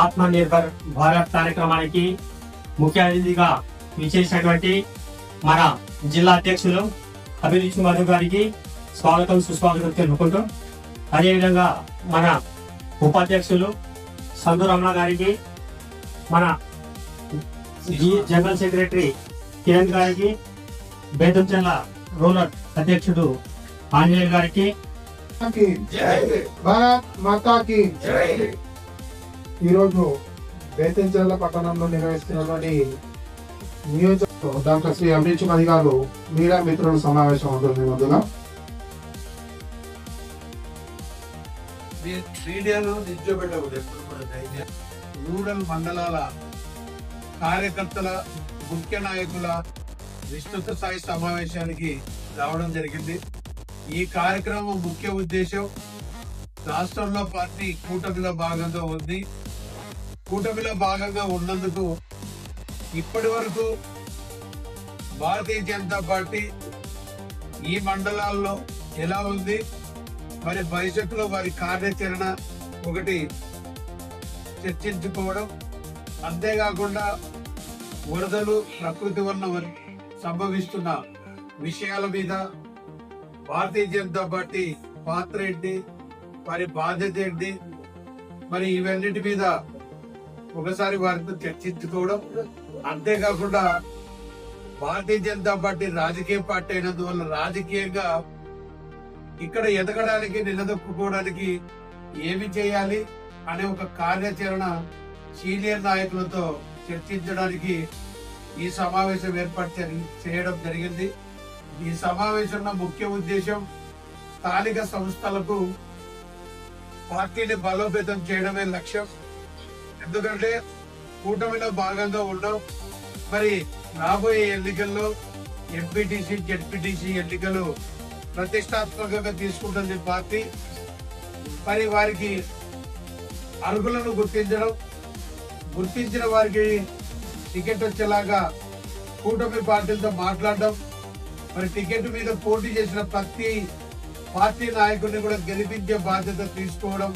ఆత్మ నిర్భర్ భారత్ కార్యక్రమానికి ముఖ్య అతిథిగా విచ్చేసినటువంటి మన జిల్లా అధ్యక్షులు అభిరుచి మధు గారికి స్వాగతం సుస్వాగతం తెలుపుకుంటూ, అదేవిధంగా మన ఉపాధ్యక్షులు సందు రమణ గారికి, మన జనరల్ సెక్రటరీ కిరణ్ గారికి, బేతంచెల్ల రూరల్ అధ్యక్షుడు ఆంజనేయ గారికి భారత్ మాతాకి ఈరోజు బేతంచెర్ల పట్టణంలో నిర్వహిస్తున్నటువంటి నియోజకవర్గం డాక్టర్ శ్రీ అభిరుచి మధు గారు మీడియా మిత్రుల సమావేశం ఉంటుంది. ముందుగా మీడియాలో నిల్చోబెట్టకూడదు. రూరల్ మండలాల కార్యకర్తల ముఖ్య నాయకుల విస్తృత స్థాయి సమావేశానికి రావడం జరిగింది. ఈ కార్యక్రమం ముఖ్య ఉద్దేశం రాష్ట్రంలో పార్టీ కూటమిలో భాగంగా ఉంది. కూటమిలో భాగంగా ఉన్నందుకు ఇప్పటి వరకు భారతీయ జనతా పార్టీ ఈ మండలాల్లో ఎలా ఉంది, మరి భవిష్యత్తులో వారి కార్యాచరణ ఒకటి చర్చించుకోవడం, అంతేకాకుండా వరదలు ప్రకృతి వల్ల సంభవిస్తున్న విషయాల మీద భారతీయ జనతా పార్టీ పాత్ర ఏంటి, వారి బాధ్యత ఏంటి, మరి ఇవన్నిటి మీద ఒకసారి వారితో చర్చించుకోవడం, అంతేకాకుండా భారతీయ జనతా పార్టీ రాజకీయ పార్టీ అయినందువల్ల రాజకీయంగా ఇక్కడ ఎదగడానికి నిలదొక్కుకోవడానికి ఏమి చేయాలి అనే ఒక కార్యాచరణ సీనియర్ నాయకులతో చర్చించడానికి ఈ సమావేశం ఏర్పాటు చేయడం జరిగింది. ఈ సమావేశంలో ముఖ్య ఉద్దేశం స్థానిక సంస్థలకు పార్టీని బలోపేతం చేయడమే లక్ష్యం. ఎందుకంటే కూటమిలో భాగంగా ఉన్నాం. మరి రాబోయే ఎన్నికల్లో ఎంపీటీసీ జెడ్పీటీసీ ఎన్నికలు ప్రతిష్టాత్మకంగా తీసుకుంటుంది పార్టీ. మరి వారికి అర్హులను గుర్తించిన వారికి టికెట్ వచ్చేలాగా కూటమి పార్టీలతో మాట్లాడడం, మరి టికెట్ మీద పోటీ చేసిన ప్రతి పార్టీ నాయకుడిని కూడా గెలిపించే బాధ్యత తీసుకోవడం,